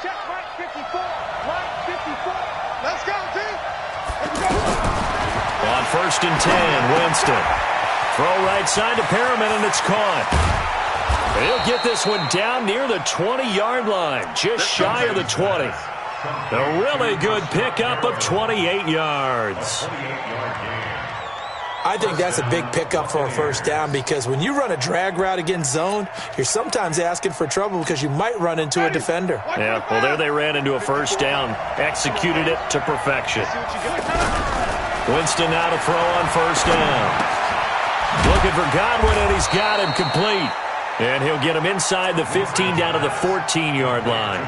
Check right 54. Right 54. Let's go, team. On 1st and 10, Winston. Throw right side to Perriman, and it's caught. He'll get this one down near the 20-yard line, just shy of the 20. A really good pickup of 28 yards. I think that's a big pickup for a first down because when you run a drag route against zone, you're sometimes asking for trouble because you might run into a defender. Yeah, well, there they ran into a first down, executed it to perfection. Winston now to throw on 1st down. Looking for Godwin, and he's got him complete. And he'll get him inside the 15 down to the 14-yard line.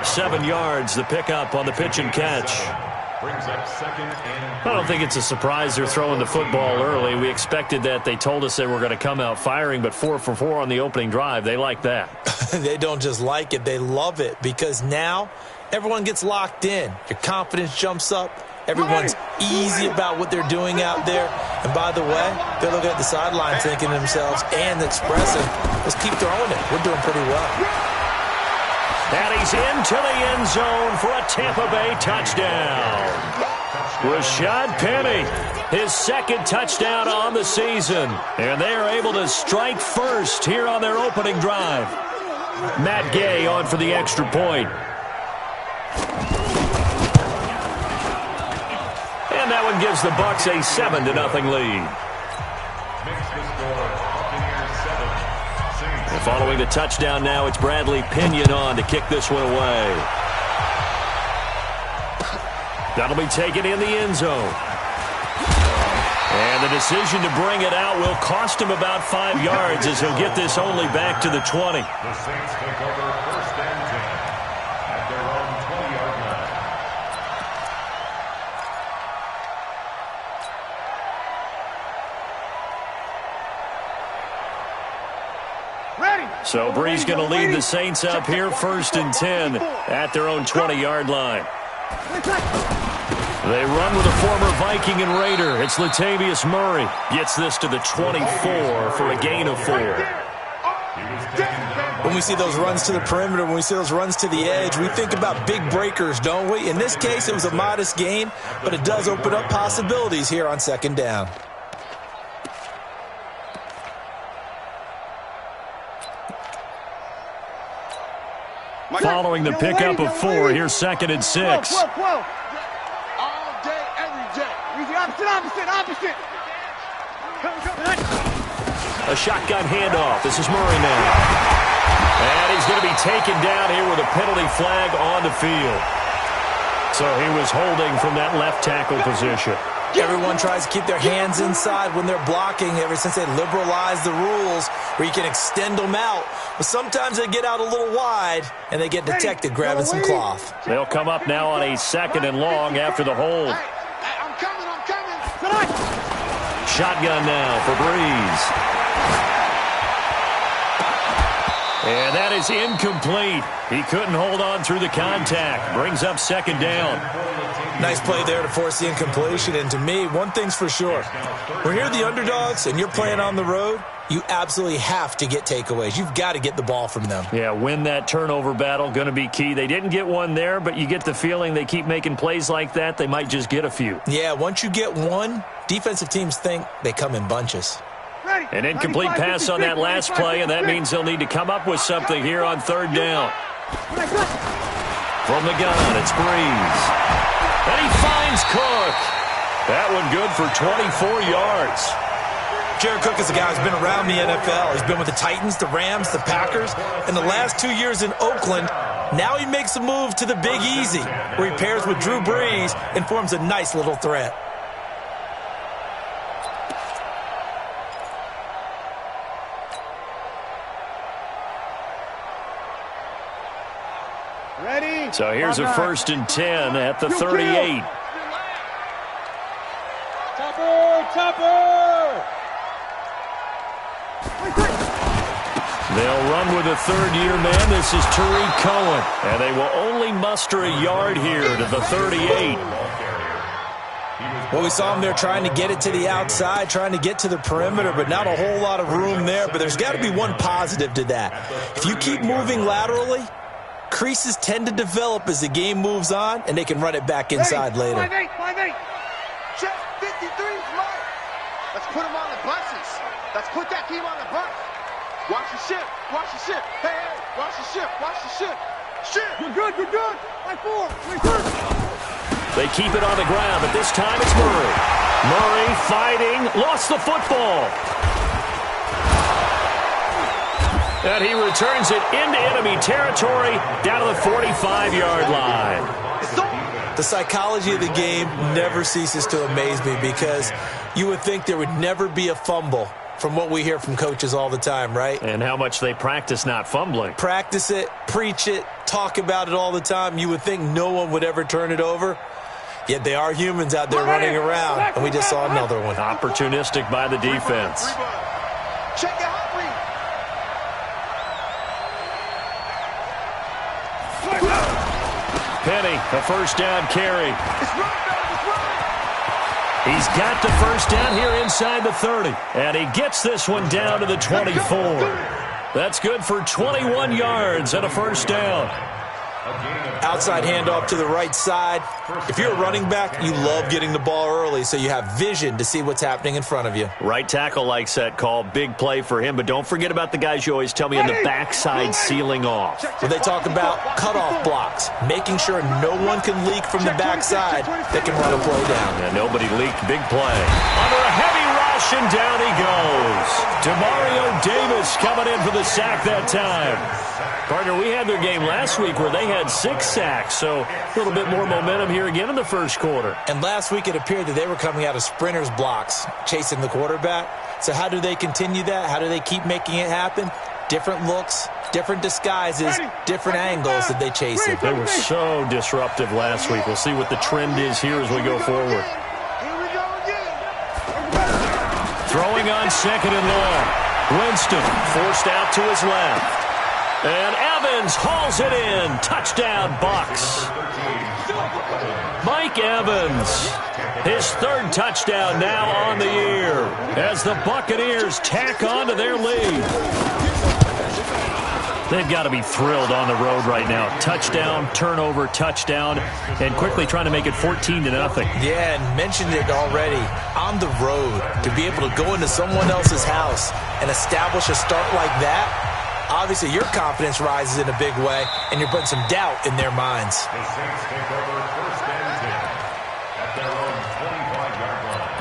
7 yards, the pickup on the pitch and catch. I don't think it's a surprise they're throwing the football early. We expected that. They told us they were going to come out firing, but 4 for 4 on the opening drive. They like that. They don't just like it. They love it because now everyone gets locked in. Your confidence jumps up. Everyone's easy about what they're doing out there. And by the way, they're looking at the sideline thinking to themselves and expressing, let's keep throwing it. We're doing pretty well. And he's into the end zone for a Tampa Bay touchdown. Rashad Penny, his 2nd touchdown on the season. And they are able to strike first here on their opening drive. Matt Gay on for the extra point. And that one gives the Bucs a 7-0 lead. And following the touchdown now, it's Bradley Pinion on to kick this one away. That'll be taken in the end zone. And the decision to bring it out will cost him about 5 yards as he'll get this only back to the 20. The Saints take over 1st and 10 at their own 20-yard line. So Bree's going to lead the Saints up here 1st and 10 at their own 20-yard line. They run with a former Viking and Raider. It's Latavius Murray. Gets this to the 24 for a gain of 4. When we see those runs to the perimeter, when we see those runs to the edge, we think about big breakers, don't we? In this case, it was a modest gain, but it does open up possibilities here on 2nd down. Following the pickup of 4, here's 2nd and 6. All day, every day. Opposite. A shotgun handoff. This is Murray now. And he's going to be taken down here with a penalty flag on the field. So he was holding from that left tackle position. Everyone tries to keep their hands inside when they're blocking ever since they liberalized the rules where you can extend them out. But sometimes they get out a little wide and they get detected grabbing some cloth. They'll come up now on a 2nd and long after the hold. I'm coming. Shotgun now for Breeze. And that is incomplete. He couldn't hold on through the contact. Brings up 2nd down. Nice play there to force the incompletion. And to me, one thing's for sure. When you're the underdogs and you're playing on the road, you absolutely have to get takeaways. You've got to get the ball from them. Yeah, win that turnover battle, going to be key. They didn't get one there, but you get the feeling they keep making plays like that, they might just get a few. Yeah, once you get one, defensive teams think they come in bunches. An incomplete pass on that last play, and that means they'll need to come up with something here on 3rd down. From the gun, it's Breeze. And he finds Cook. That one good for 24 yards. Jared Cook is a guy who's been around the NFL. He's been with the Titans, the Rams, the Packers. In the last 2 years in Oakland, now he makes a move to the Big Easy, where he pairs with Drew Brees and forms a nice little threat. Ready? So here's a 1st and 10 at the 38. Topper! They'll run with a 3rd-year man. This is Tariq Cohen. And they will only muster a yard here to the 38. Well, we saw him there trying to get it to the outside, trying to get to the perimeter, but not a whole lot of room there. But there's got to be one positive to that. If you keep moving laterally, creases tend to develop as the game moves on, and they can run it back inside later. 5'8", 5'8". Check 53's mine. Let's put him on the buses. Let's put that team on the bus. Watch the ship. Watch the ship. Hey, hey. Watch the ship. Watch the ship. Ship. You're good. You're good. 5'4". They keep it on the ground, but this time it's Murray. Murray fighting, lost the football. And he returns it into enemy territory down to the 45-yard line. The psychology of the game never ceases to amaze me because you would think there would never be a fumble from what we hear from coaches all the time, right? And how much they practice not fumbling. Practice it, preach it, talk about it all the time. You would think no one would ever turn it over. Yet they are humans out there running around, and we just saw another one. Opportunistic by the defense. Check it out, Penny, a first down carry. He's got the first down here inside the 30. And he gets this one down to the 24. That's good for 21 yards and a first down. Outside handoff to the right side. If you're a running back, you love getting the ball early so you have vision to see what's happening in front of you. Right tackle likes that call. Big play for him. But don't forget about the guys you always tell me on the backside sealing off. Well, they talk about cutoff blocks, making sure no one can leak from the backside that can run a play down. Yeah, nobody leaked. Big play. Under a heavy rush, and down he goes. Demario Davis coming in for the sack that time. Partner, we had their game last week where they had 6 sacks, so a little bit more momentum here again in the first quarter. And last week it appeared that they were coming out of sprinters blocks, chasing the quarterback. So how do they continue that? How do they keep making it happen? Different looks, different disguises, different angles that they chase it. They were so disruptive last week. We'll see what the trend is here as we go forward. Throwing on second and long. Winston forced out to his left. And Evans hauls it in. Touchdown, Bucs. Mike Evans, his 3rd touchdown now on the year as the Buccaneers tack on to their lead. They've got to be thrilled on the road right now. Touchdown, turnover, touchdown, and quickly trying to make it 14-0. Yeah, and mentioned it already. On the road, to be able to go into someone else's house and establish a start like that, obviously, your confidence rises in a big way, and you're putting some doubt in their minds. The Saints take over 1st and 10 at their own 25-yard line.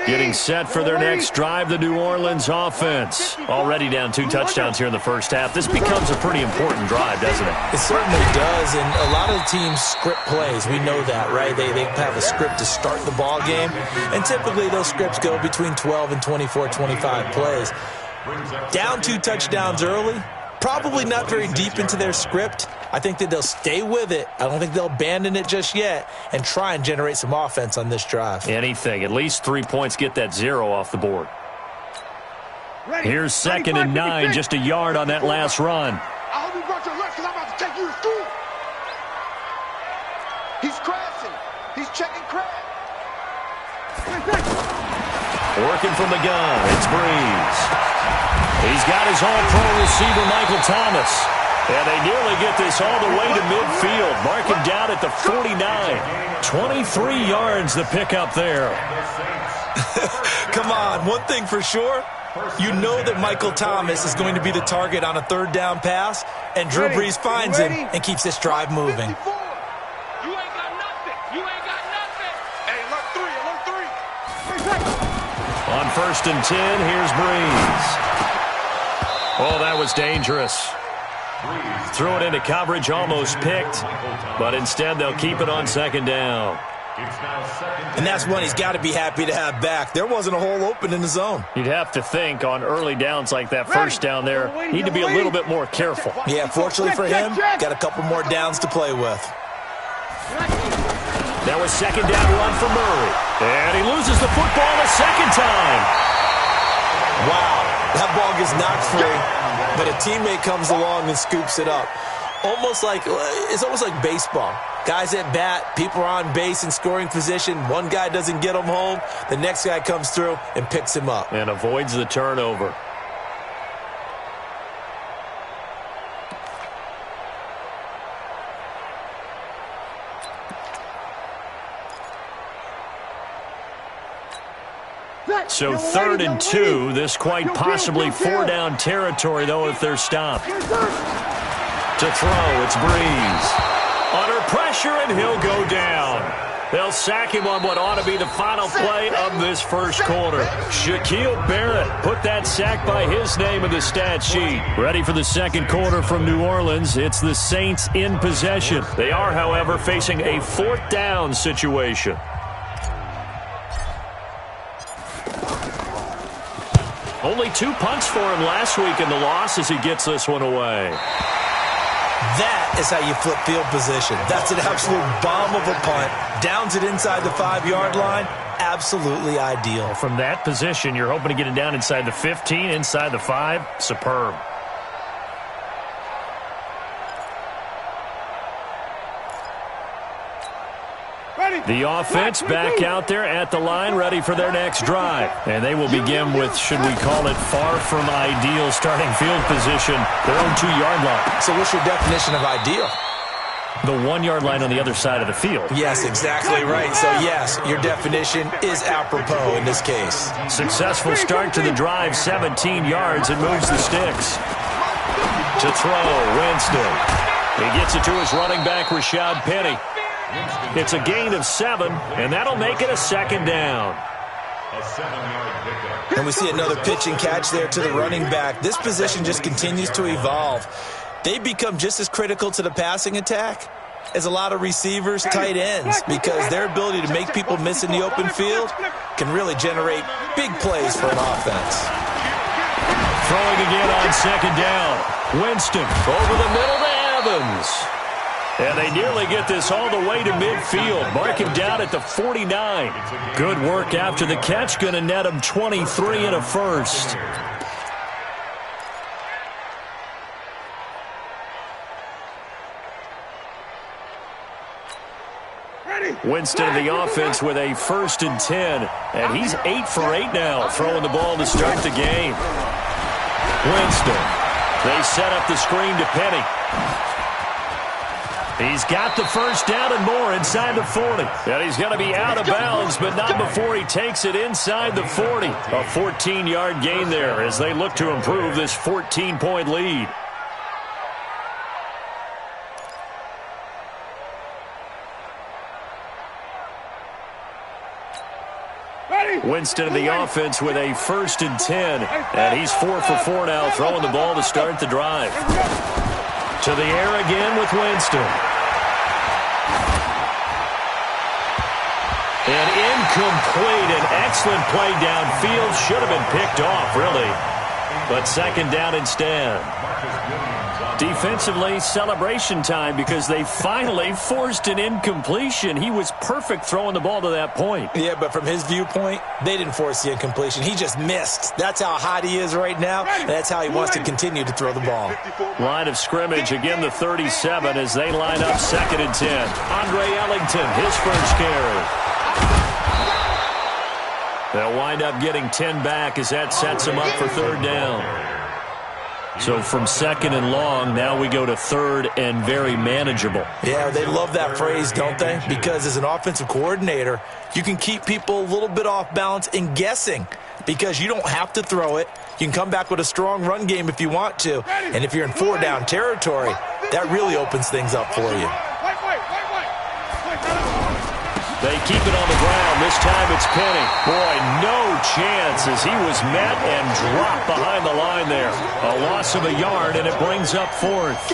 Getting set for their next drive, the New Orleans offense. Already down 2 touchdowns here in the first half. This becomes a pretty important drive, doesn't it? It certainly does, and a lot of the teams script plays. We know that, right? They have a script to start the ball game, and typically those scripts go between 12 and 24, 25 plays. Down 2 touchdowns early, probably not very deep into their script. I think that they'll stay with it. I don't think they'll abandon it just yet and try and generate some offense on this drive. Anything. At least 3 points, get that 0 off the board. Here's 2nd and 9, just a yard on that last run. I hope you brought your lunch because I'm about to take you to school. He's crashing. He's checking crash. Working from the gun, it's Breeze. He's got his all-pro receiver, Michael Thomas. And they nearly get this all the way to midfield. Mark him down at the 49. 23 yards the pickup there. Come on, one thing for sure. You know that Michael Thomas is going to be the target on a 3rd down pass, and Drew Brees finds him and keeps this drive moving. You ain't got nothing. You ain't got nothing. Hey, alert 3, alert 3. On 1st and 10, here's Brees. Oh, that was dangerous. Threw it into coverage, almost picked, but instead they'll keep it on 2nd down. And that's one he's got to be happy to have back. There wasn't a hole open in the zone. You'd have to think on early downs like that first down there, need to be a little bit more careful. Yeah, fortunately for him, got a couple more downs to play with. That was 2nd down run for Murray. And he loses the football a 2nd time. Wow, that ball gets knocked free, but a teammate comes along and scoops it up. It's almost like baseball. Guys at bat, people are on base in scoring position. One guy doesn't get him home. The next guy comes through and picks him up. And avoids the turnover. So 3rd and 2. This quite possibly 4-down territory, though, if they're stopped. To throw, it's Breeze. Under pressure, and he'll go down. They'll sack him on what ought to be the final play of this first quarter. Shaquille Barrett put that sack by his name in the stat sheet. Ready for the second quarter from New Orleans. It's the Saints in possession. They are, however, facing a 4th down situation. Only 2 punts for him last week in the loss as he gets this one away. That is how you flip field position. That's an absolute bomb of a punt. Downs it inside the 5-yard line. Absolutely ideal. From that position, you're hoping to get it down inside the 15, inside the 5. Superb. The offense back out there at the line, ready for their next drive. And they will begin with, should we call it, far from ideal starting field position, their own 2-yard line. So what's your definition of ideal? The 1-yard line on the other side of the field. Yes, exactly right. So, yes, your definition is apropos in this case. Successful start to the drive, 17 yards, and moves the sticks. To throw, Winston. He gets it to his running back, Rashad Penny. It's a gain of 7, and that'll make it a 2nd down. A 7-yard pickup. And we see another pitch and catch there to the running back. This position just continues to evolve. They become just as critical to the passing attack as a lot of receivers, tight ends, because their ability to make people miss in the open field can really generate big plays for an offense. Throwing again on 2nd down. Winston over the middle to Evans. And they nearly get this all the way to midfield. Mark him down at the 49. Good work after the catch. Going to net him 23 and a first. Winston of the offense with a 1st and 10. And he's 8 for 8 now, throwing the ball to start the game. Winston. They set up the screen to Penny. He's got the 1st down and more inside the 40. And he's going to be out of bounds, but not before he takes it inside the 40. A 14-yard gain there as they look to improve this 14-point lead. Winston of the offense with a 1st and 10. And he's 4 for 4 now, throwing the ball to start the drive. To the air again with Winston. And incomplete. An excellent play downfield. Should have been picked off, really. But 2nd down instead. Defensively, celebration time because they finally forced an incompletion. He was perfect throwing the ball to that point. Yeah, but from his viewpoint, they didn't force the incompletion. He just missed. That's how hot he is right now, and that's how he wants to continue to throw the ball. Line of scrimmage, again the 37 as they line up 2nd and 10. Andre Ellington, his first carry. They'll wind up getting 10 back as that sets him up for 3rd down. So from 2nd and long, now we go to 3rd and very manageable. Yeah, they love that phrase, don't they? Because as an offensive coordinator, you can keep people a little bit off balance and guessing because you don't have to throw it. You can come back with a strong run game if you want to. And if you're in 4-down territory, that really opens things up for you. They keep it on the ground. This time it's Penny. Boy, no chance as he was met and dropped behind the line there. A loss of a yard, and it brings up 4th.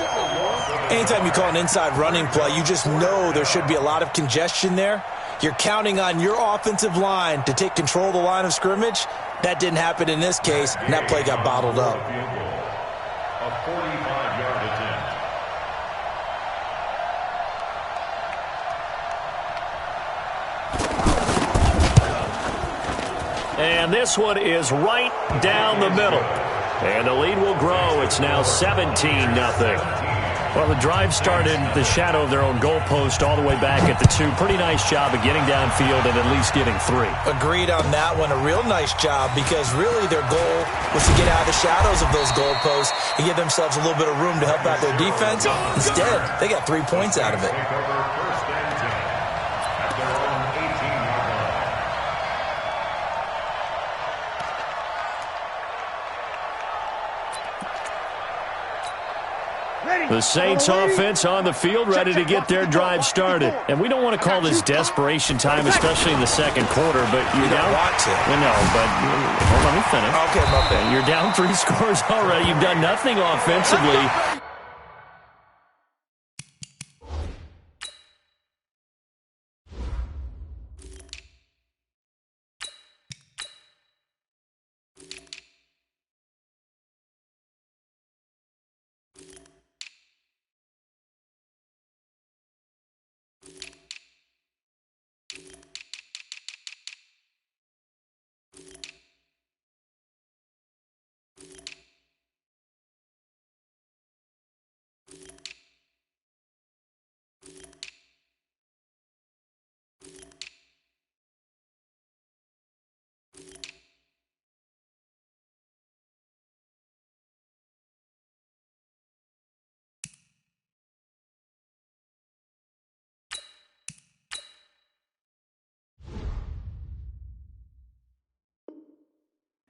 Anytime you call an inside running play, you just know there should be a lot of congestion there. You're counting on your offensive line to take control of the line of scrimmage. That didn't happen in this case, and that play got bottled up. A 45-yard attempt. And this one is right down the middle. And the lead will grow. It's now 17-0. Well, the drive started the shadow of their own goalpost all the way back at the 2. Pretty nice job of getting downfield and at least getting 3. Agreed on that one. A real nice job because really their goal was to get out of the shadows of those goalposts and give themselves a little bit of room to help out their defense. Instead, they got 3 points out of it. First and 10 at their own 18-yard line. The Saints offense on the field, ready to get their drive started. And we don't want to call this desperation time, especially in the second quarter, but you don't want to. No, but well, let me finish. Okay, my bad. You're down 3 scores already. You've done nothing offensively.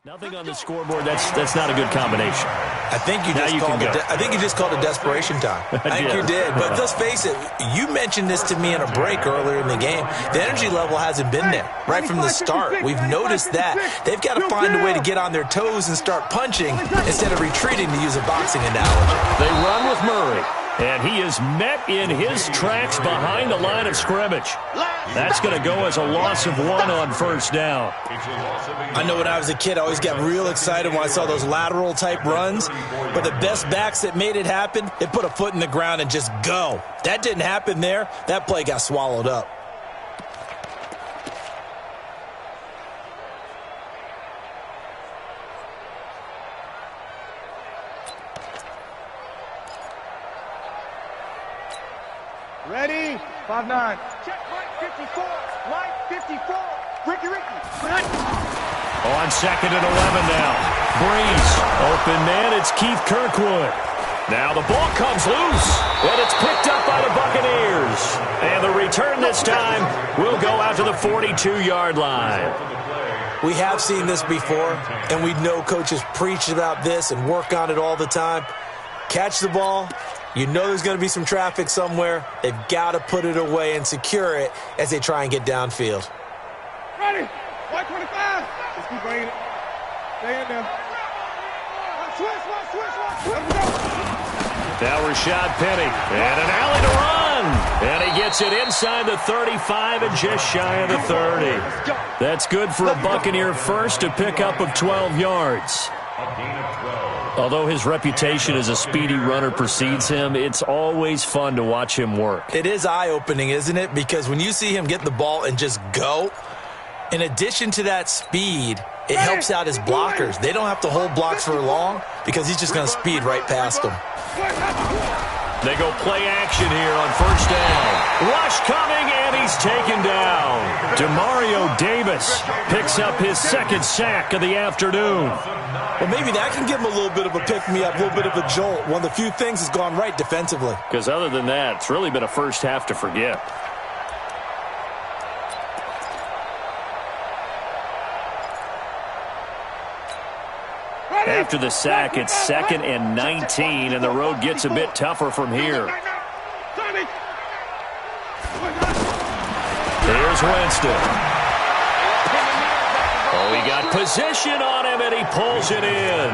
Nothing on the scoreboard. That's not a good combination. I think you just called it desperation time. I think you did. But let's face it, you mentioned this to me in a break earlier in the game. The energy level hasn't been there right from the start. We've noticed that. They've got to find a way to get on their toes and start punching instead of retreating, to use a boxing analogy. They run with Murray. And he is met in his tracks behind the line of scrimmage. That's going to go as a loss of 1 on first down. I know when I was a kid, I always got real excited when I saw those lateral-type runs. But the best backs that made it happen, they put a foot in the ground and just go. That didn't happen there. That play got swallowed up. Ready? 5-9. Check Mike 54. Mike 54. Ricky. On 2nd and 11 now. Breeze. Open man. It's Keith Kirkwood. Now the ball comes loose. And it's picked up by the Buccaneers. And the return this time will go out to the 42-yard line. We have seen this before, and we know coaches preach about this and work on it all the time. Catch the ball. You know there's going to be some traffic somewhere. They've got to put it away and secure it as they try and get downfield. Ready? 125. Just keep bringing it. Stay in there. Switch. Now Rashad Penny. And an alley to run. And he gets it inside the 35 and just shy of the 30. That's good for a Buccaneer first, a pickup of 12 yards. Although his reputation as a speedy runner precedes him, it's always fun to watch him work. It is eye-opening, isn't it? Because when you see him get the ball and just go, in addition to that speed, it helps out his blockers. They don't have to hold blocks for long because he's just going to speed right past them. They go play action here on first down. Rush coming, and he's taken down. Demario Davis picks up his 2nd sack of the afternoon. Well, maybe that can give him a little bit of a pick-me-up, a little bit of a jolt. One of the few things has gone right defensively. Because other than that, it's really been a first half to forget. After the sack, it's 2nd and 19, and the road gets a bit tougher from here. Here's Winston. Oh, he got position on him, and he pulls it in.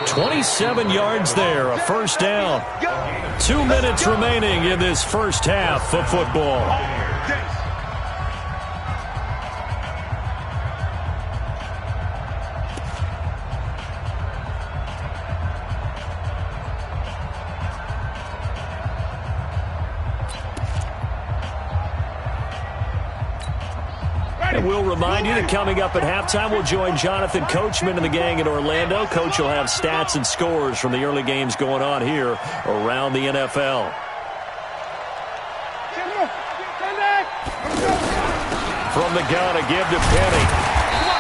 27 yards there, a first down. 2 minutes remaining in this first half of football. And we'll remind you that coming up at halftime, we'll join Jonathan Coachman and the gang in Orlando. Coach will have stats and scores from the early games going on here around the NFL. From the gun, a give to Penny.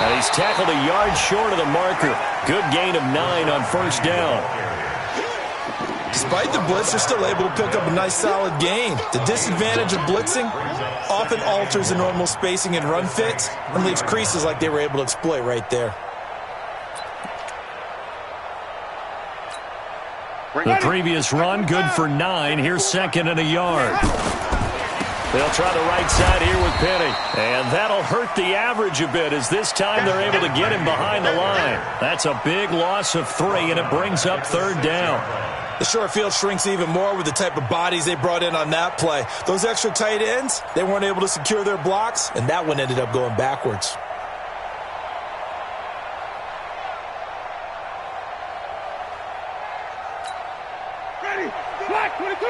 And he's tackled a yard short of the marker. Good gain of 9 on first down. Despite the blitz, they're still able to pick up a nice solid gain. The disadvantage of blitzing often alters the normal spacing and run fits and leaves creases like they were able to exploit right there. The previous run, good for 9. Here's second and a yard. They'll try the right side here with Penny. And that'll hurt the average a bit as this time they're able to get him behind the line. That's a big loss of 3, and it brings up third down. The short field shrinks even more with the type of bodies they brought in on that play. Those extra tight ends, they weren't able to secure their blocks, and that one ended up going backwards. Ready, black 22,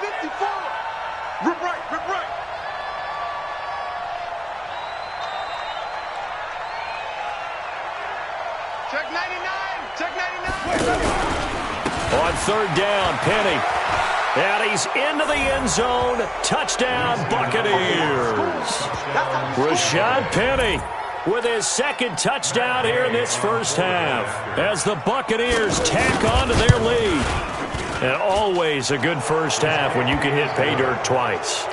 54. Rip right, rip right. Check 99, check 99. On third down, Penny. And he's into the end zone. Touchdown, Buccaneers. Rashad Penny with his second touchdown here in this first half as the Buccaneers tack on to their lead. And always a good first half when you can hit pay dirt twice.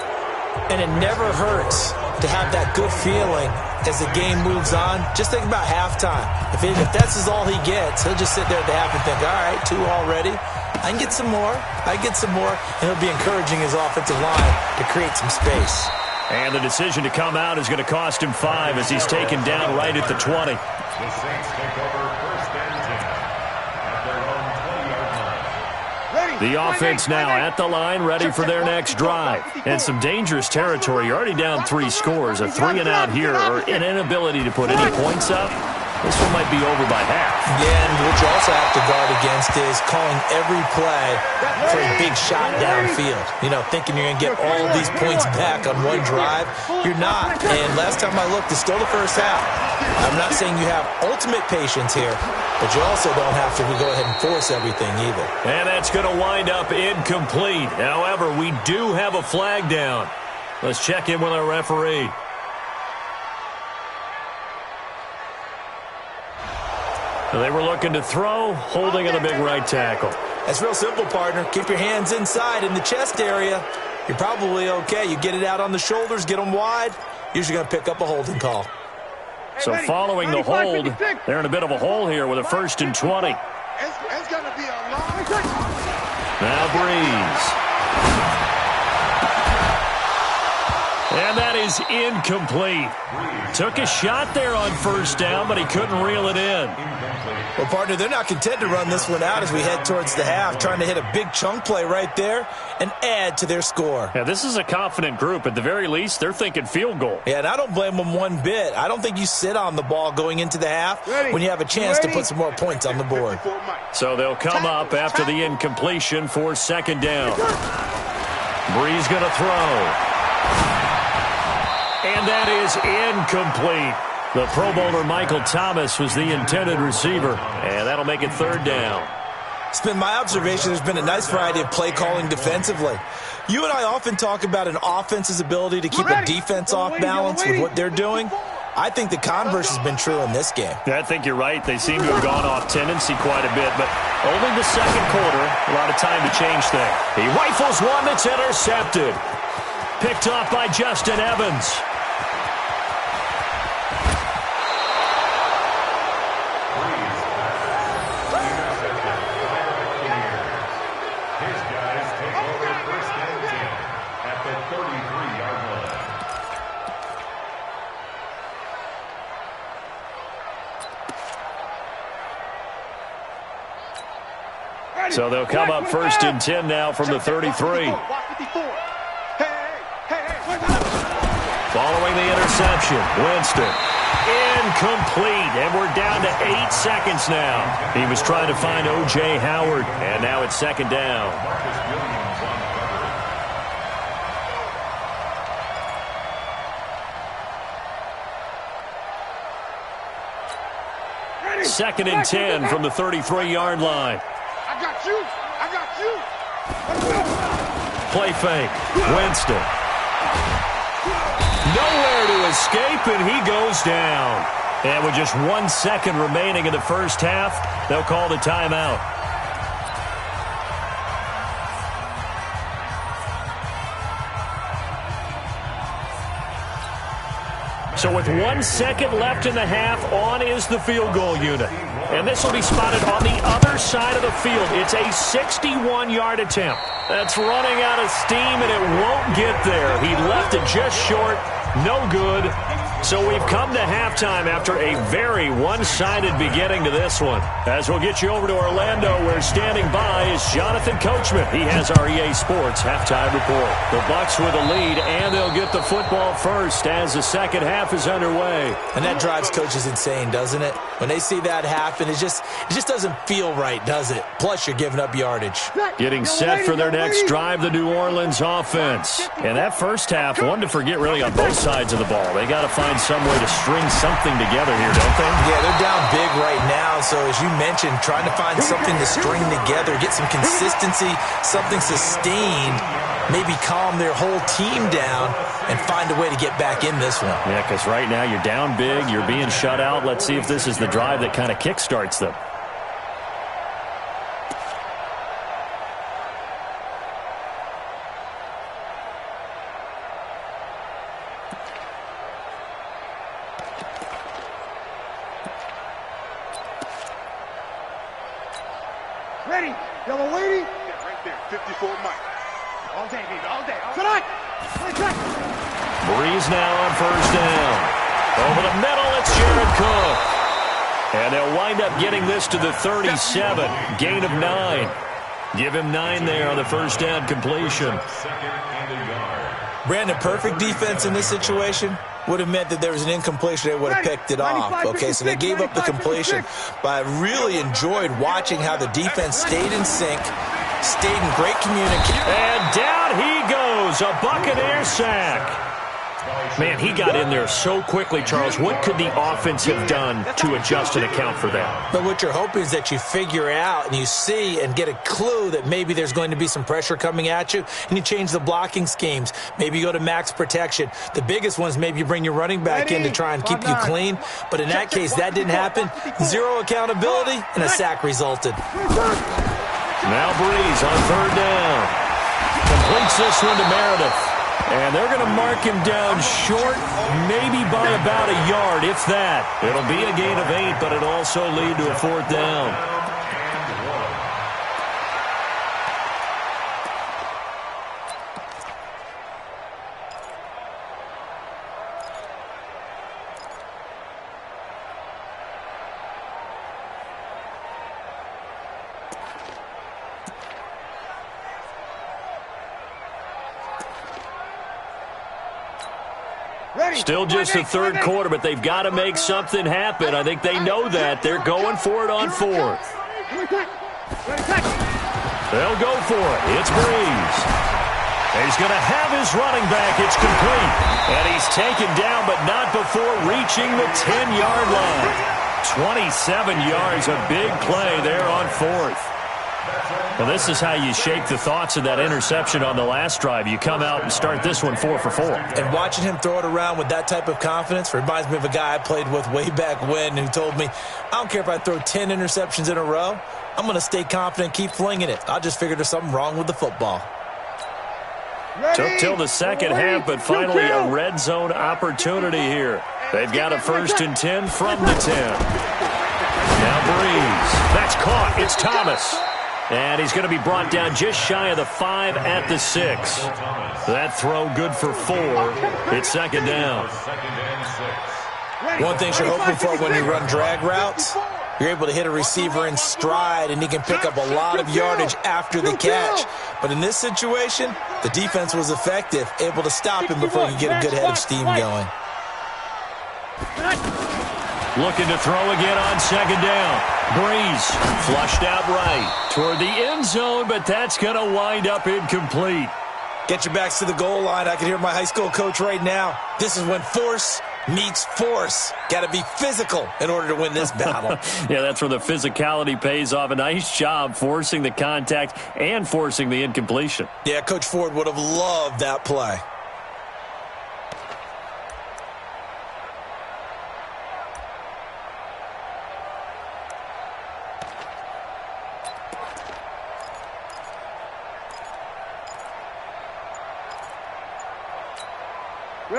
And it never hurts to have that good feeling as the game moves on. Just think about halftime. If that's all he gets, he'll just sit there at the half and think, all right, 2 already. I can get some more. And he'll be encouraging his offensive line to create some space. And the decision to come out is going to cost him 5 as he's taken down right at the 20. The Saints take over first and 10 at their own 20-yard line. The offense now at the line, ready for their next drive. And some dangerous territory. You're already down 3 scores. A 3-and-out here or an inability to put any points up. This one might be over by half. Yeah, and what you also have to guard against is calling every play for a big shot downfield. You know, thinking you're going to get all these points back on one drive. You're not. And last time I looked, it's still the first half. I'm not saying you have ultimate patience here, but you also don't have to go ahead and force everything either. And that's going to wind up incomplete. However, we do have a flag down. Let's check in with our referee. They were looking to throw, holding on the big right tackle. That's real simple, partner. Keep your hands inside in the chest area. You're probably okay. You get it out on the shoulders, get them wide. Usually going to pick up a holding call. So following the hold, they're in a bit of a hole here with a 1st and 20. It's going to be a long. Now Breeze. And that is incomplete. Took a shot there on first down, but he couldn't reel it in. Well, partner, they're not content to run this one out as we head towards the half, trying to hit a big chunk play right there and add to their score. Yeah, this is a confident group. At the very least, they're thinking field goal. Yeah, and I don't blame them one bit. I don't think you sit on the ball going into the half when you have a chance to put some more points on the board. So they'll come up after the incompletion for second down. Breeze going to throw. And that is incomplete. The Pro Bowler Michael Thomas was the intended receiver, and that'll make it third down. It's been my observation there's been a nice variety of play calling defensively. You and I often talk about an offense's ability to keep a defense off balance with what they're doing. I think the converse has been true in this game. I think you're right. They seem to have gone off tendency quite a bit, but only the second quarter, a lot of time to change things. He rifles one that's intercepted. Picked off by Justin Evans. So they'll come up 1st and 10 now from the 33. Following the interception, Winston. Incomplete, and we're down to 8 seconds now. He was trying to find O.J. Howard, and now it's second down. 2nd and 10 from the 33-yard line. I got you. I got you. Play fake. Winston. Nowhere to escape, and he goes down. And with just 1 second remaining in the first half, they'll call the timeout. So with 1 second left in the half, on is the field goal unit. And this will be spotted on the other side of the field. It's a 61-yard attempt. That's running out of steam, and it won't get there. He left it just short. No good. So we've come to halftime after a very one-sided beginning to this one. As we'll get you over to Orlando, where standing by is Jonathan Coachman. He has our EA Sports halftime report. The Bucs with a lead, and they'll get the football first as the second half is underway. And that drives coaches insane, doesn't it? When they see that happen, it just doesn't feel right, does it? Plus, you're giving up yardage. Getting set for their next drive, the New Orleans offense. And that first half, one to forget really on both sides of the ball. They got to find some way to string something together here, don't they? Yeah, they're down big right now. So as you mentioned, trying to find something to string together, get some consistency, something sustained, maybe calm their whole team down and find a way to get back in this one. Yeah, because right now you're down big, you're being shut out. Let's see if this is the drive that kind of kickstarts them. Ready. Yellow lady. Yeah, right there. 54 Mike. All day, baby. All day. Tonight. Breeze now on first down. Over the middle, it's Jared Cook. And they'll wind up getting this to the 37. Gain of 9. Give him 9 there on the first down completion. Brandon, perfect defense in this situation would have meant that there was an incompletion. They would have picked it off. Okay, so they gave up the completion. But I really enjoyed watching how the defense stayed in sync, stayed in great communication. And down he goes, a Buccaneer sack. Man, he got in there so quickly, Charles. What could the offense have done to adjust and account for that? But what you're hoping is that you figure out and you see and get a clue that maybe there's going to be some pressure coming at you, and you change the blocking schemes. Maybe you go to max protection. The biggest one's maybe you bring your running back in to try and keep you clean. But in that case, that didn't happen. Zero accountability, and a sack resulted. Now Breeze on third down. Completes this one to Meredith. And they're going to mark him down short, maybe by about a yard, if that. It'll be a gain of 8, but it'll also lead to a fourth down. Still just the third quarter, but they've got to make something happen. I think they know that. They're going for it on fourth. They'll go for it. It's Breeze. He's going to have his running back. It's complete. And he's taken down, but not before reaching the 10-yard line. 27 yards, a big play there on fourth. Well, this is how you shape the thoughts of that interception on the last drive. You come out and start this one 4 for 4. And watching him throw it around with that type of confidence reminds me of a guy I played with way back when who told me, I don't care if I throw 10 interceptions in a row. I'm going to stay confident, keep flinging it. I just figured there's something wrong with the football. Took till the second half, but finally a red zone opportunity here. They've got a 1st and 10 from the 10. Now Breeze. That's caught. It's Thomas. And he's going to be brought down just shy of the 5 at the 6. That throw good for 4. It's 2nd down. One thing you're hoping for when you run drag routes, you're able to hit a receiver in stride, and he can pick up a lot of yardage after the catch. But in this situation, the defense was effective, able to stop him before he could get a good head of steam going. Looking to throw again on 2nd down. Breeze flushed out right toward the end zone, but that's going to wind up incomplete. Get your backs to the goal line. I can hear my high school coach right now. This is when force meets force. Got to be physical in order to win this battle. Yeah, that's where the physicality pays off. A nice job forcing the contact and forcing the incompletion. Yeah, Coach Ford would have loved that play.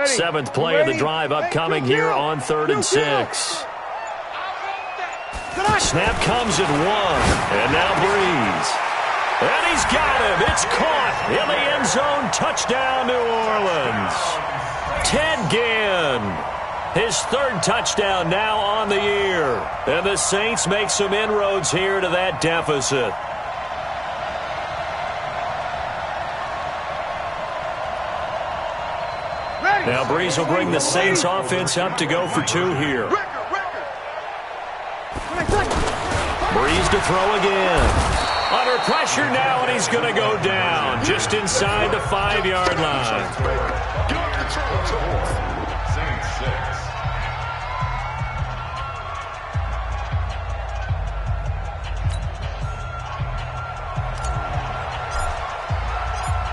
Seventh play of the drive upcoming here on 3rd and 6. Snap comes at 1. And now Breeze. And he's got him. It's caught in the end zone. Touchdown, New Orleans. Ted Ginn. His 3rd touchdown now on the year. And the Saints make some inroads here to that deficit. Now Breeze will bring the Saints offense up to go for 2 here. Breeze to throw again. Under pressure now, and he's going to go down just inside the 5-yard line. Saints 6.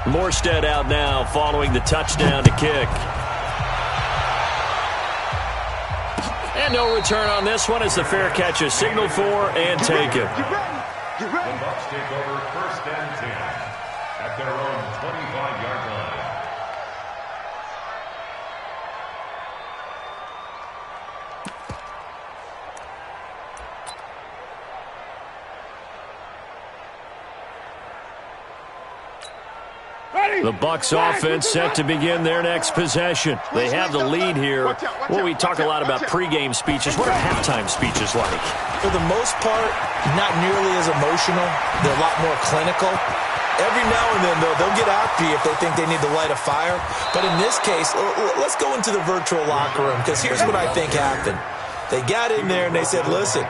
Morstead out now following the touchdown to kick. And no return on this one as the fair catch is signaled for and taken. The Bucs take over 1st and 10 at their own 25-yard line. The Bucs offense set to begin their next possession. They have the lead here. Well, we talk a lot about pregame speeches. What are halftime speeches like? For the most part, not nearly as emotional. They're a lot more clinical. Every now and then, though, they'll get after you if they think they need to light a fire. But in this case, let's go into the virtual locker room, because here's what I think happened. They got in there and they said, listen,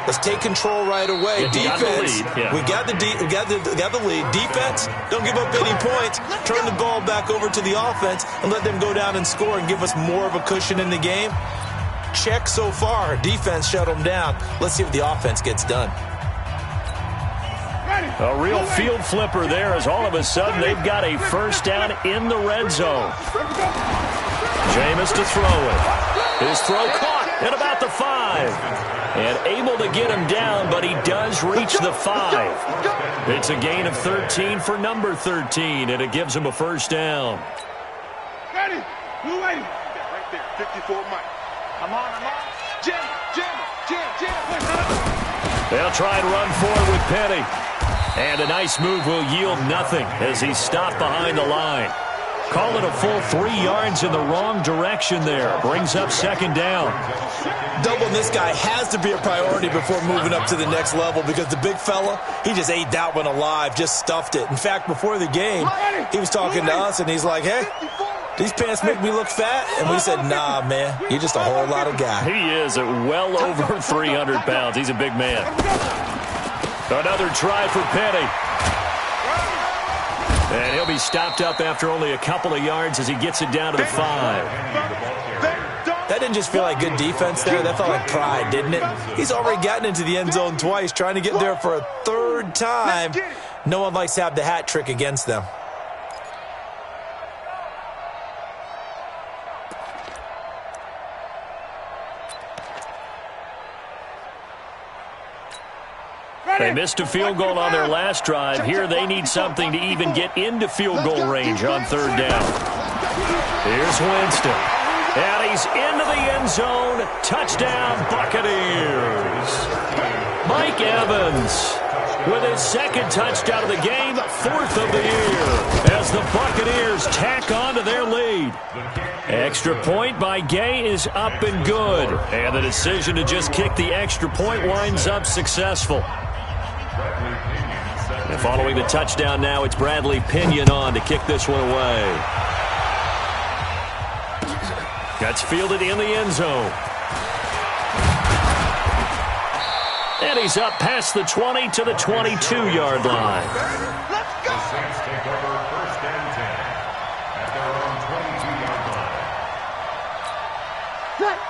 let's take control right away. Defense, we got the lead. Defense, don't give up any points. Turn the ball back over to the offense and let them go down and score and give us more of a cushion in the game. Check so far. Defense shut them down. Let's see if the offense gets done. A real field flipper there as all of a sudden they've got a first down in the red zone. Jameis to throw it. His throw caught at about the 5. And able to get him down, but he does reach the 5. It's a gain of 13 for number 13, and it gives him a first down. Ready? Who waiting? Right there, 54 Mike. I'm on. Jam. They'll try and run forward with Penny. And a nice move will yield nothing as he's stopped behind the line. Call it a full 3 yards in the wrong direction there. Brings up 2nd down. Doubling this guy has to be a priority before moving up to the next level, because the big fella, he just ate that one alive, just stuffed it. In fact, before the game, he was talking to us, and he's like, hey, these pants make me look fat. And we said, nah, man, you're just a whole lot of guy. He is at well over 300 pounds. He's a big man. Another try for Penny. And he'll be stopped up after only a couple of yards as he gets it down to the 5. That didn't just feel like good defense there. That felt like pride, didn't it? He's already gotten into the end zone twice, trying to get there for a 3rd time. No one likes to have the hat trick against them. They missed a field goal on their last drive. Here they need something to even get into field goal range on 3rd down. Here's Winston. And he's into the end zone. Touchdown, Buccaneers. Mike Evans with his 2nd touchdown of the game, 4th of the year, as the Buccaneers tack on to their lead. Extra point by Gay is up and good. And the decision to just kick the extra point winds up successful. And following the touchdown now, it's Bradley Pinion on to kick this one away. That's fielded in the end zone. And he's up past the 20 to the 22-yard line. The Saints take over 1st and 10 at their own 22-yard line.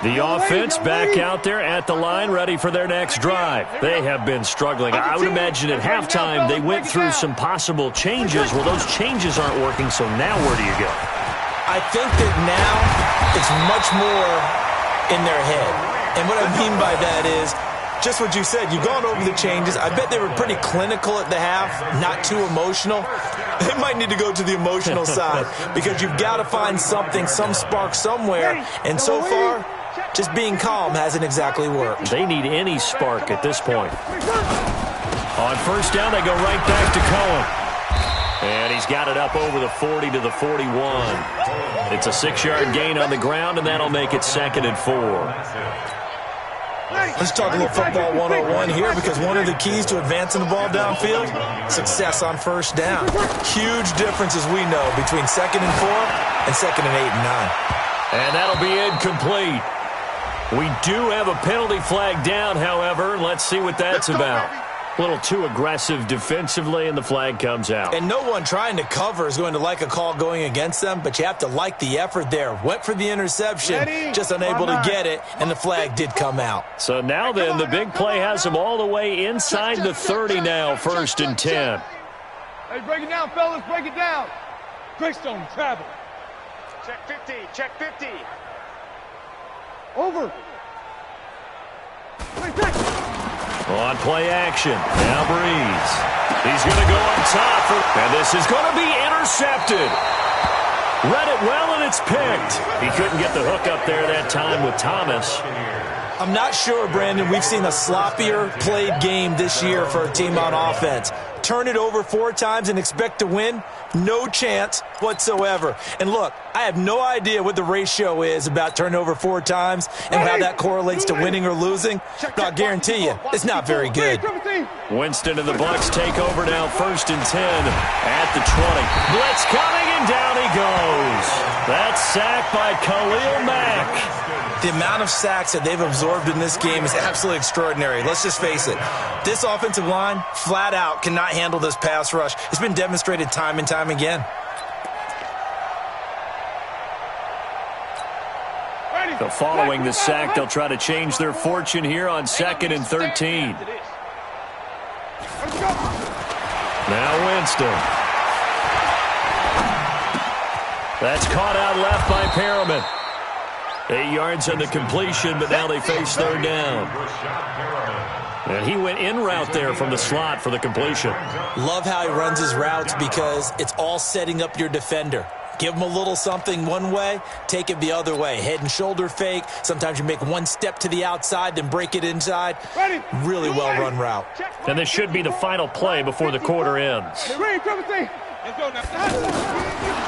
The offense back out there at the line, ready for their next drive. They have been struggling. I would imagine at halftime they went through some possible changes. Well, those changes aren't working, so now where do you go? I think that now it's much more in their head. And what I mean by that is just what you said. You've gone over the changes. I bet they were pretty clinical at the half, not too emotional. They might need to go to the emotional side because you've got to find something, some spark somewhere. And so far, just being calm hasn't exactly worked. They need any spark at this point. On first down, they go right back to Cohen. And he's got it up over the 40 to the 41. It's a 6-yard gain on the ground, and that'll make it 2nd and 4. Let's talk a little football 101 here because one of the keys to advancing the ball downfield, success on first down. Huge difference, as we know, between 2nd and 4 and 2nd and 8 and 9. And that'll be incomplete. We do have a penalty flag down, however. Let's see what that's about. A little too aggressive defensively, and the flag comes out. And no one trying to cover is going to like a call going against them, but you have to like the effort there. Went for the interception, just unable to get it, and the flag did come out. So now then, the big play has them all the way inside the 30 now, 1st and 10. Hey, break it down, fellas, break it down. Greystone, travel. Check 50, check 50. Over. On play action, now Breeze. He's going to go up top, and this is going to be intercepted. Read it well, and it's picked. He couldn't get the hook up there that time with Thomas. I'm not sure, Brandon, we've seen a sloppier played game this year for a team on offense. Turn it over 4 times and expect to win? No chance whatsoever. And look, I have no idea what the ratio is about turning over 4 times and how that correlates to winning or losing, but I'll guarantee you, it's not very good. Winston and the Bucs take over now, 1st and 10 at the 20. Blitz coming, and down he goes. That's sacked by Khalil Mack. The amount of sacks that they've absorbed in this game is absolutely extraordinary. Let's just face it. This offensive line, flat out, cannot handle this pass rush. It's been demonstrated time and time again. So following the sack, they'll try to change their fortune here on 2nd and 13. Now Winston. That's caught out left by Perriman. 8 yards on the completion, but now they face 3rd down. And he went in route there from the slot for the completion. Love how he runs his routes because it's all setting up your defender. Give him a little something one way, take it the other way. Head and shoulder fake. Sometimes you make one step to the outside, then break it inside. Really well-run route. And this should be the final play before the quarter ends.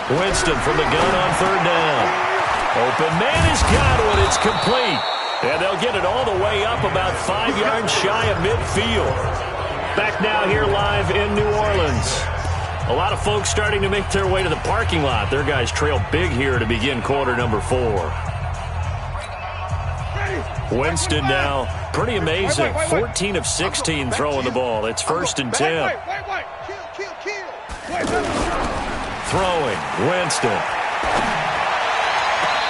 Winston from the gun on 3rd down. Open man has got it. It's complete. And they'll get it all the way up about 5 yards shy of midfield. Back now here live in New Orleans. A lot of folks starting to make their way to the parking lot. Their guys trail big here to begin quarter number 4. Winston now, pretty amazing. 14 of 16 throwing the ball. It's 1st and 10. Throwing, Winston.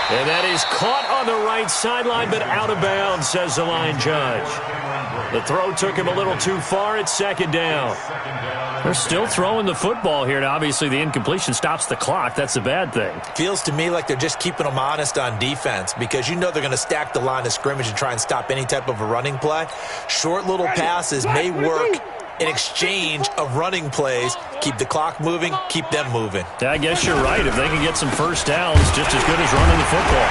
And that is caught on the right sideline, but out of bounds, says the line judge. The throw took him a little too far. It's 2nd down. They're still throwing the football here. Now, obviously, the incompletion stops the clock. That's a bad thing. Feels to me like they're just keeping them honest on defense because you know they're going to stack the line of scrimmage and try and stop any type of a running play. Short little passes may work in exchange of running plays. Keep the clock moving, keep them moving. Yeah, I guess you're right. If they can get some first downs, just as good as running the football.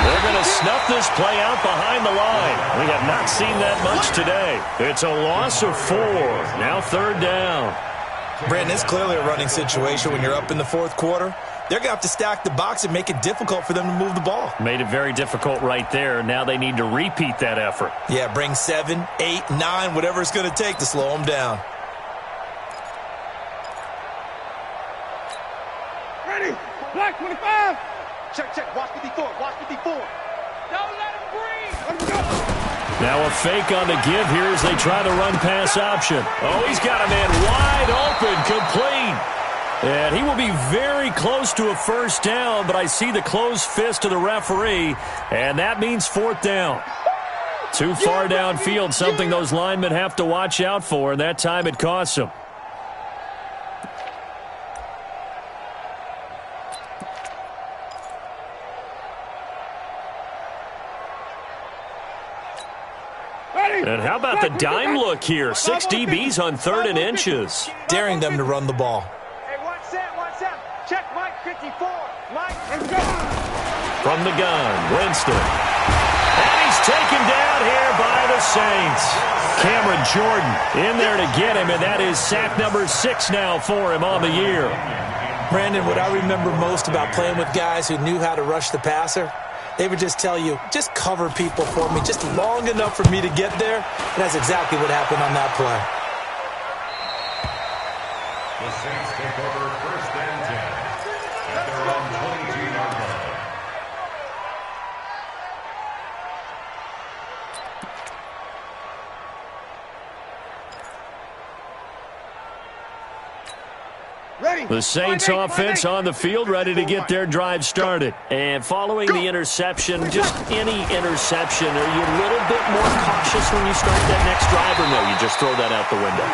They're going to snuff this play out behind the line. We have not seen that much today. It's a loss of 4. Now 3rd down. Brandon, it's clearly a running situation when you're up in the 4th quarter. They're going to have to stack the box and make it difficult for them to move the ball. Made it very difficult right there. Now they need to repeat that effort. Yeah, bring 7, 8, 9, whatever it's going to take to slow them down. Ready, black 25. Check, watch 54, watch 54. Don't let him breathe. Now a fake on the give here as they try the run-pass option. Oh, he's got a man wide open, complete. And he will be very close to a first down, but I see the closed fist of the referee, and that means fourth down. Too far downfield, something those linemen have to watch out for, and that time it costs them. And how about the dime look here? 6 DBs on 3rd and inches. Daring them to run the ball. Hey, one set. Check Mike 54. Mike, and go. From the gun, Winston. And he's taken down here by the Saints. Cameron Jordan in there to get him, and that is sack number 6 now for him on the year. Brandon, what I remember most about playing with guys who knew how to rush the passer, they would just tell you, just cover people for me, just long enough for me to get there. And that's exactly what happened on that play. The Saints take over 1st and 10 at their own 22-yard line. The Saints offense on the field, ready to get their drive started. And following the interception, just any interception, are you a little bit more cautious when you start that next drive, or no, you just throw that out the window?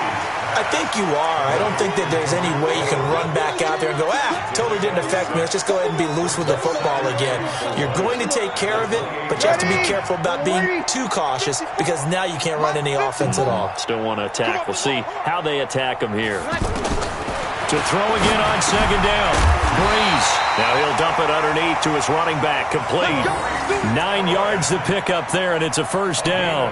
I think you are. I don't think that there's any way you can run back out there and go, totally didn't affect me. Let's just go ahead and be loose with the football again. You're going to take care of it, but you have to be careful about being too cautious because now you can't run any offense at all. Still want to attack. We'll see how they attack them here. To throw again on 2nd down. Breeze. Now he'll dump it underneath to his running back. Complete. 9 yards to pick up there, and it's a first down.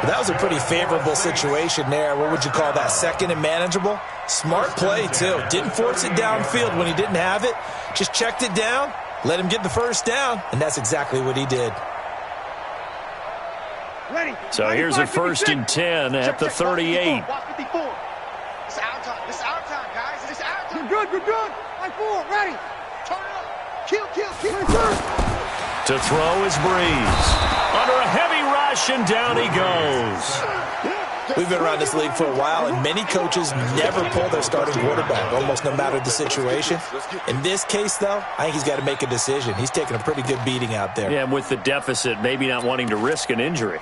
That was a pretty favorable situation there. What would you call that? 2nd and manageable? Smart play, too. Didn't force it downfield when he didn't have it. Just checked it down, let him get the first down, and that's exactly what he did. So here's a 1st and 10 at the 38. This is our time, guys. This is our time. You're good. Line 4, ready. Turn it up. Kill. To throw is Breeze. Under a heavy rush, and down he goes. We've been around this league for a while, and many coaches never pull their starting quarterback, almost no matter the situation. In this case, though, I think he's got to make a decision. He's taking a pretty good beating out there. Yeah, and with the deficit, maybe not wanting to risk an injury.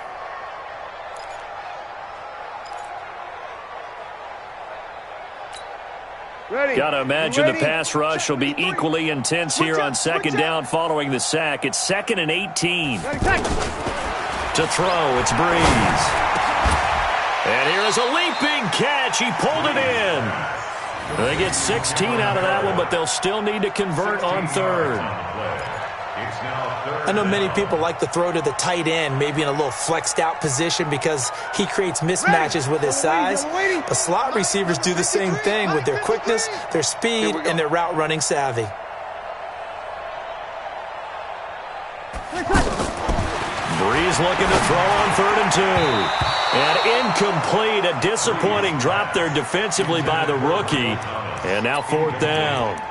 Got to imagine the pass rush will be equally intense here on 2nd down following the sack. It's 2nd and 18. To throw, it's Breeze. And here is a leaping catch. He pulled it in. They get 16 out of that one, but they'll still need to convert on 3rd. I know many people like to throw to the tight end, maybe in a little flexed out position because he creates mismatches with his size. But slot receivers do the same thing with their quickness, their speed, and their route running savvy. Breeze looking to throw on 3rd and 2. And incomplete, a disappointing drop there defensively by the rookie. And now 4th down.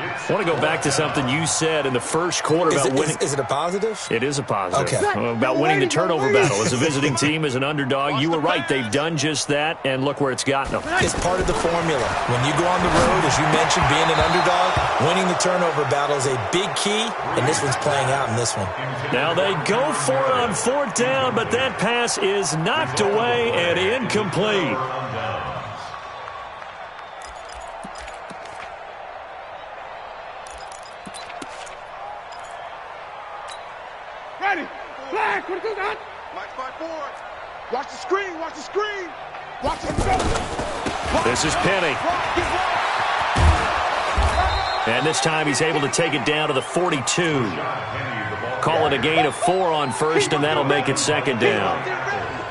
I want to go back to something you said in the first quarter about winning. Is it a positive? It is a positive. Okay. About winning the turnover battle. As a visiting team, as an underdog, you were right. They've done just that, and look where it's gotten them. It's part of the formula. When you go on the road, as you mentioned, being an underdog, winning the turnover battle is a big key, and this one's playing out in this one. Now they go for it on 4th down, but that pass is knocked away and incomplete. Ready. Flag. What is that? Mike's by 4. Watch the screen. Watch the go. This is Penny. And this time he's able to take it down to the 42. Call it a gain of 4 on 1st, and that'll make it 2nd down.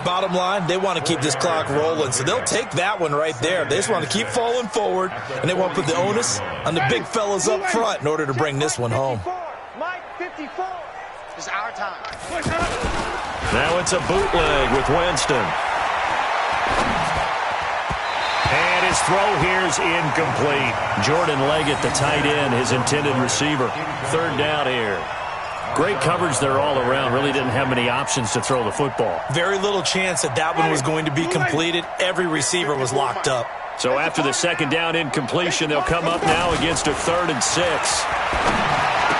Bottom line, they want to keep this clock rolling, so they'll take that one right there. They just want to keep falling forward, and they want to put the onus on the big fellas up front in order to bring this one home. Mike 54. It's our time. Now it's a bootleg with Winston. And his throw here is incomplete. Jordan Leggett, the tight end, his intended receiver. 3rd down here. Great coverage there all around. Really didn't have many options to throw the football. Very little chance that one was going to be completed. Every receiver was locked up. So after the second down incompletion, they'll come up now against a 3rd and 6.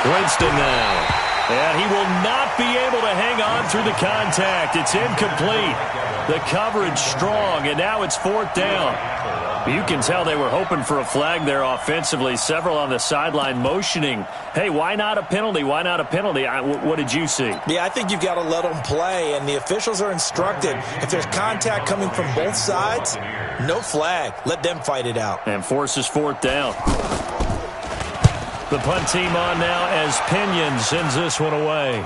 Winston now. And he will not be able to hang on through the contact. It's incomplete. The coverage strong, and now it's 4th down. You can tell they were hoping for a flag there offensively. Several on the sideline motioning, hey, why not a penalty? Why not a penalty? What did you see? Yeah, I think you've got to let them play, and the officials are instructed. If there's contact coming from both sides, no flag. Let them fight it out. And forces 4th down. The punt team on now as Pinion sends this one away.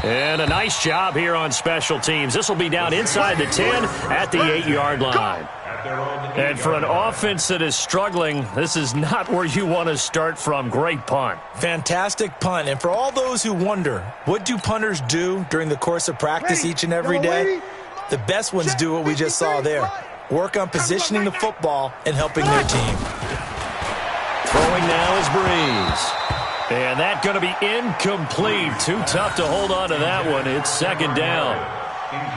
And a nice job here on special teams. This will be down inside the 10 at the 8-yard line. And for an offense that is struggling, this is not where you want to start from. Great punt. Fantastic punt. And for all those who wonder, what do punters do during the course of practice each and every day? The best ones do what we just saw there. Work on positioning the football and helping their team. Throwing now is Breeze. And that's going to be incomplete. Too tough to hold on to that one. It's 2nd down.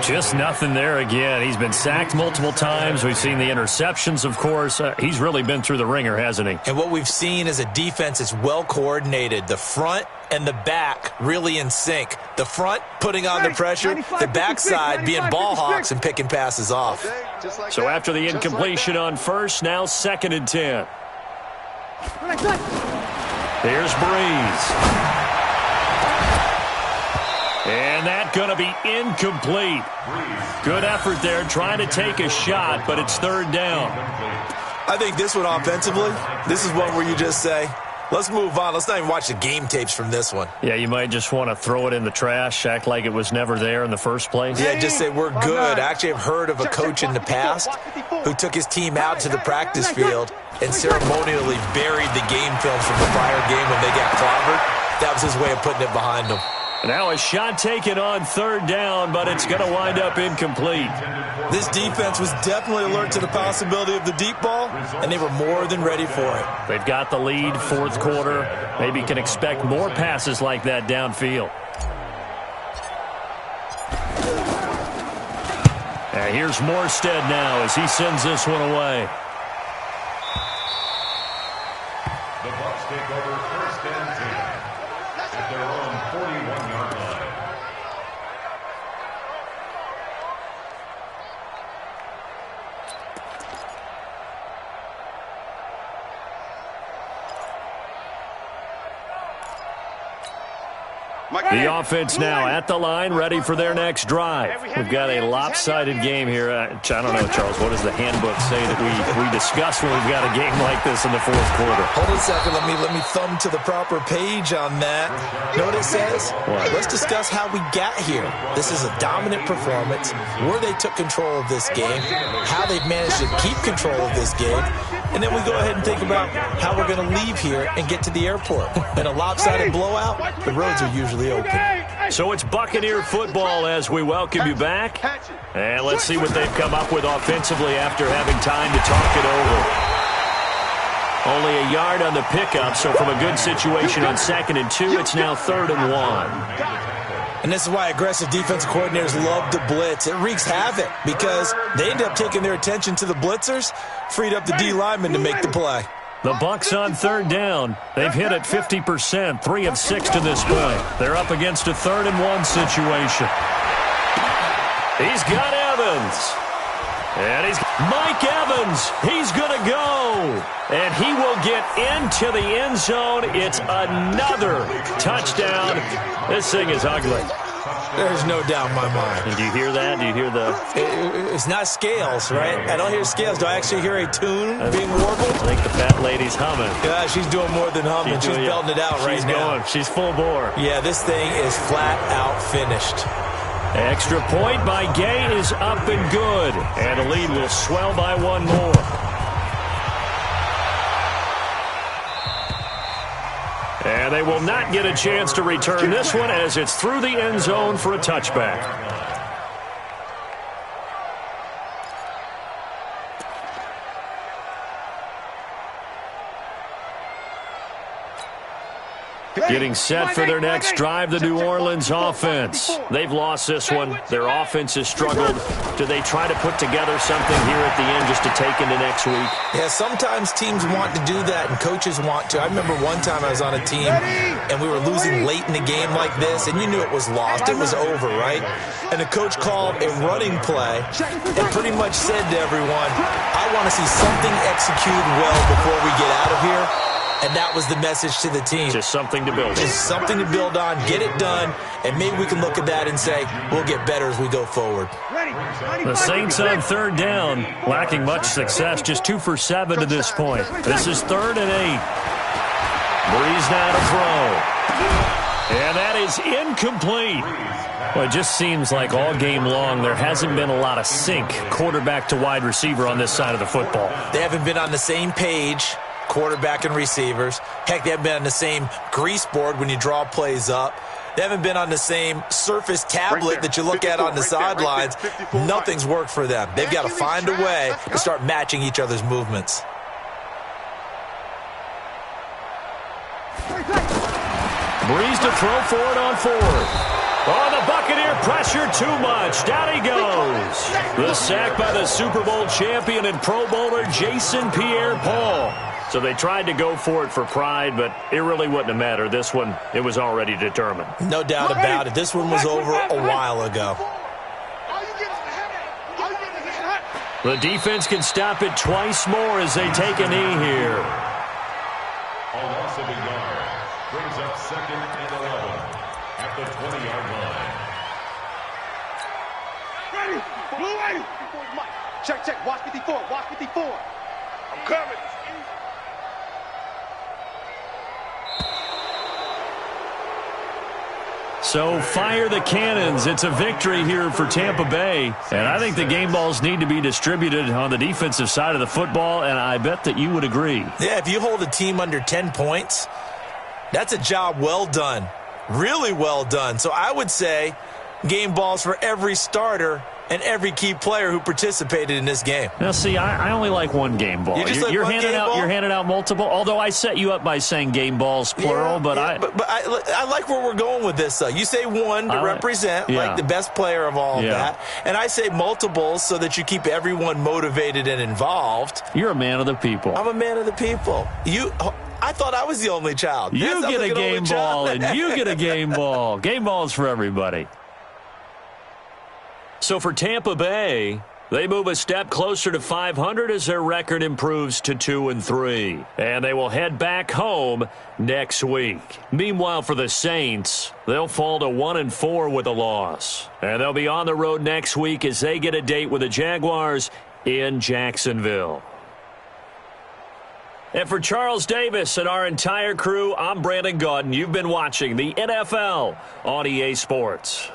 Just nothing there again. He's been sacked multiple times. We've seen the interceptions, of course. He's really been through the ringer, hasn't he? And what we've seen is a defense that's well coordinated. The front and the back really in sync. The front putting on the pressure, the backside being ball hawks and picking passes off. So after the incompletion on 1st, now 2nd and 10. Here's Breeze. And that's going to be incomplete. Good effort there trying to take a shot, but it's 3rd down. I think this one offensively, this is one where you just say, let's move on. Let's not even watch the game tapes from this one. Yeah, you might just want to throw it in the trash, act like it was never there in the first place. Yeah, just say we're good. I actually have heard of a coach in the past who took his team out to the practice field and ceremonially buried the game films from the prior game when they got clobbered. That was his way of putting it behind them. Now a shot taken on 3rd down, but it's going to wind up incomplete. This defense was definitely alert to the possibility of the deep ball, and they were more than ready for it. They've got the lead, 4th quarter. Maybe can expect more passes like that downfield. And here's Morstead now as he sends this one away. The Bucs take over 1st and 10 at their own 41-yard line. The offense now at the line, ready for their next drive. We've got a lopsided game here. I don't know, Charles, what does the handbook say that we discuss when we've got a game like this in the 4th quarter? Hold on a second. Let me thumb to the proper page on that. Know what it says? What? Let's discuss how we got here. This is a dominant performance, where they took control of this game, how they've managed to keep control of this game, and then we go ahead and think about how we're going to leave here and get to the airport. In a lopsided blowout, the roads are usually open. So it's Buccaneer football as we welcome you back. And let's see what they've come up with offensively after having time to talk it over. Only a yard on the pickup, so from a good situation on 2nd and 2, it's now 3rd and 1. And this is why aggressive defensive coordinators love to blitz. It wreaks havoc because they end up taking their attention to the blitzers, freed up the D linemen to make the play. The Bucs on 3rd down. They've hit it 50%, 3 of 6 to this point. They're up against a 3rd and 1 situation. He's got Evans. And he's Mike Evans. He's going to go. And he will get into the end zone. It's another touchdown. This thing is ugly. There's no doubt in my mind. Did you hear that? Do you hear the... It's not scales, right? I don't hear scales. Do I actually hear a tune being warbled? I think the fat lady's humming. Yeah, she's doing more than humming. She's belting it out right now. She's full bore. Yeah, this thing is flat out finished. Extra point by Gay is up and good. And the lead will swell by 1 more. And they will not get a chance to return this one as it's through the end zone for a touchback. Getting set for their next drive, the New Orleans offense. They've lost this one. Their offense has struggled. Do they try to put together something here at the end just to take into next week? Yeah, sometimes teams want to do that and coaches want to. I remember one time I was on a team and we were losing late in the game like this, and you knew it was lost. It was over, right? And the coach called a running play and pretty much said to everyone, I want to see something executed well before we get out of here. And that was the message to the team. Just something to build on. Just something to build on, get it done, and maybe we can look at that and say, we'll get better as we go forward. The Saints on third down, lacking much success, just 2 for 7 to this point. This is 3rd and 8. Breeze now to throw. And that is incomplete. Well, it just seems like all game long there hasn't been a lot of sync quarterback to wide receiver on this side of the football. They haven't been on the same page, quarterback and receivers. Heck, they haven't been on the same grease board when you draw plays up. They haven't been on the same surface tablet that you look at on the sidelines. Nothing's worked for them. They've got to find a way to start matching each other's movements. Breeze to throw for it on 4th. Oh, the Buccaneer pressure too much. Down he goes. The sack by the Super Bowl champion and Pro Bowler Jason Pierre-Paul. So they tried to go for it for pride, but it really wouldn't have mattered. This one, it was already determined. No doubt about it. This one was over a while ago. The defense can stop it twice more as they take a knee here. A loss of a yard brings up 2nd and 11 at the 20-yard line. Ready. Check. Watch 54. I'm coming. So fire the cannons. It's a victory here for Tampa Bay. And I think the game balls need to be distributed on the defensive side of the football, and I bet that you would agree. Yeah, if you hold a team under 10 points, that's a job well done. Really well done. So I would say game balls for every starter and every key player who participated in this game. Now, see, I only like one game ball. You're handing out multiple, although I set you up by saying game balls, plural. But I like where we're going with this, though. You say one to represent, like the best player of all of that. And I say multiples so that you keep everyone motivated and involved. You're a man of the people. I'm a man of the people. I thought I was the only child. You get a game ball, and you get a game ball. Game balls for everybody. So for Tampa Bay, they move a step closer to 500 as their record improves to 2-3. And they will head back home next week. Meanwhile, for the Saints, they'll fall to 1-4 with a loss. And they'll be on the road next week as they get a date with the Jaguars in Jacksonville. And for Charles Davis and our entire crew, I'm Brandon Gaudin. You've been watching the NFL on EA Sports.